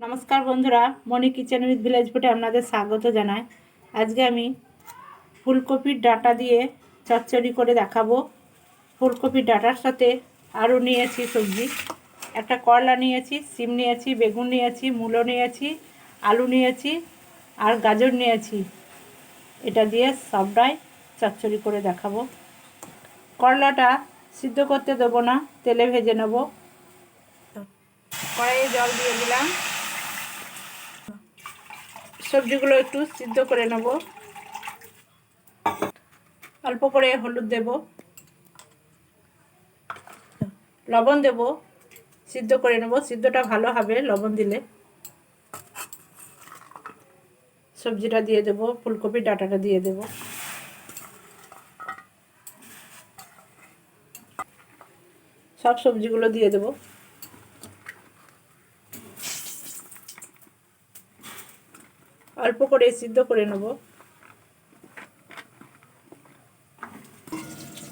নমস্কার বন্ধুরা, মনি kitchen with village ফুডে আপনাদের স্বাগত জানাই। আজকে আমি ফুলকপির ডাঁটা দিয়ে চচ্চড়ি করে দেখাবো। ফুলকপির ডাঁটার সাথে আরও নিয়েছি সবজি, একটা করলা নিয়েছি, সিম নিয়েছি, বেগুন নিয়েছি, মূলো নিয়েছি, আলু নিয়েছি আর গাজর নিয়েছি। এটা দিয়ে সবটাই চচ্চড়ি করে দেখাবো। করলাটা সিদ্ধ করতে দেবো না, তেলে ভেজে নেব। কড়াইয়ে জল দিয়ে দিলাম, সবজিগুলো একটু সিদ্ধ করে নেব। অল্প করে হলুদ দেব, লবণ দেব, সিদ্ধ করে নেব। সিদ্ধটা ভালো হবে লবণ দিলে। সবজিটা দিয়ে দেব, ফুলকপির ডাঁটাটা দিয়ে দেব। সব সবজিগুলো দিয়ে দেব। অল্প করে সিদ্ধ করে নেব।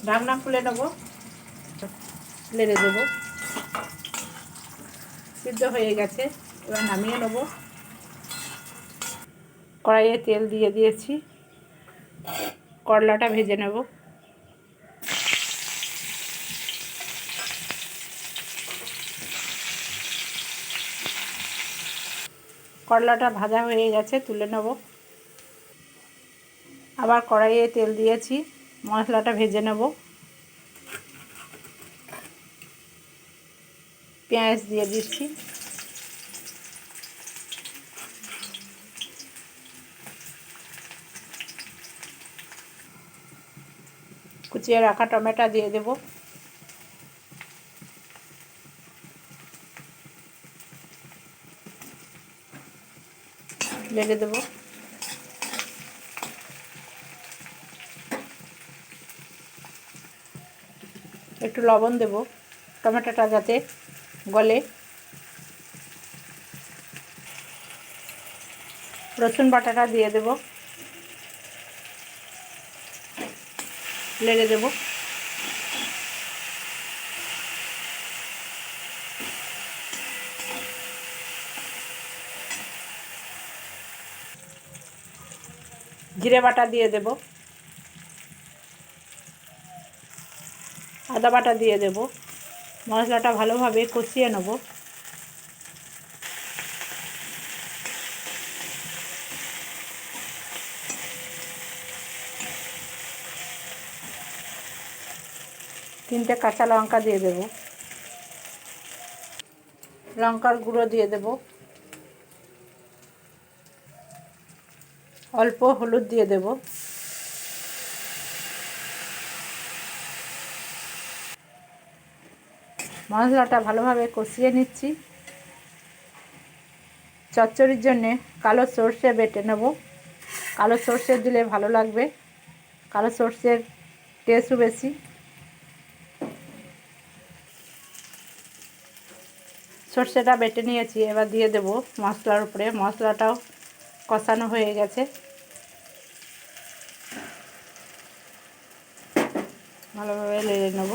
ঢাকনা খুলে নেব, নেড়ে দেব। সিদ্ধ হয়ে গেছে, এবার নামিয়ে নেব। কড়াইয়ে তেল দিয়ে দিয়েছি, করলাটা ভেজে নেব। করলাটা ভাজা হয়ে গেছে, তুলে নেব। আবার কড়াইয়ে তেল দিয়েছি, মশলাটা ভেজে নেব। পেঁয়াজ দিয়ে দিচ্ছি, কুচিয়ে রাখা টমেটো দিয়ে দেব। নেড়ে দেব। একটু লবণ দেব, টমেটোটা যাতে গলে। রসুন বাটাটা দিয়ে দেব, নেড়ে দেব। জিরে বাটা দিয়ে দেব, আদা বাটা দিয়ে দেব। মশলাটা ভালোভাবে কষিয়ে নেব। তিনটে কাঁচা লঙ্কা দিয়ে দেব, লঙ্কার গুঁড়ো দিয়ে দেব, অল্প হলুদ দিয়ে দেব। মশলাটা ভালোভাবে কষিয়ে নিচ্ছি। চচ্চড়ির জন্যে কালো সর্ষে বেটে নেব। কালো সর্ষে দিলে ভালো লাগবে, কালো সর্ষের টেস্টও বেশি। সর্ষেটা বেটে নিয়েছি, এবার দিয়ে দেব মশলার উপরে। মশলাটাও কষানো হয়ে গেছে, ভালোভাবে নেড়ে নেব।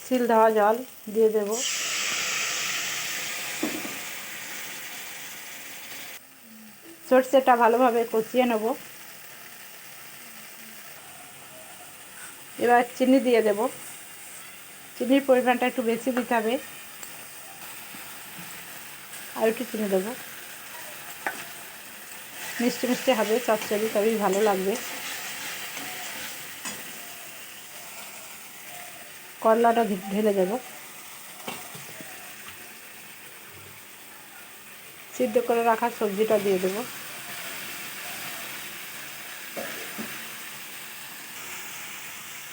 সিল দেওয়া জল দিয়ে দেব। সর্ষেটা ভালোভাবে কষিয়ে নেব। এবার চিনি দিয়ে দেব। চিনির পরিমাণটা একটু বেশি দিতে হবে, আর একটু চিনি দেবো। মিষ্টি মিষ্টি হবে চচ্চড়ি, তবেই ভালো লাগবে। করলাটা ঢেলে দেব। সিদ্ধ করে রাখা সবজিটা দিয়ে দেব।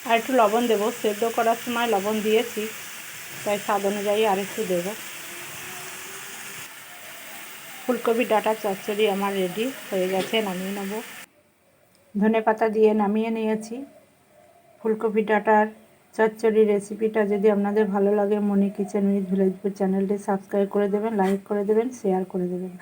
আর একটু লবণ দেব, সেদ্ধ করার সময় লবণ দিয়েছি, তাই স্বাদ অনুযায়ী আর একটু দেব। ফুলকপির ডাঁটার চচ্চড়ি আমার রেডি হয়ে গেছে, নামিয়ে নেব। ধনেপাতা দিয়ে নামিয়ে নিয়েছি। ফুলকপি ডাঁটার চচ্চড়ি রেসিপিটা যদি আপনাদের ভালো লাগে, মনি কিচেন উইথ ভিলেজ ফুড চ্যানেলটি সাবস্ক্রাইব করে দেবেন, লাইক করে দেবেন, শেয়ার করে দেবেন।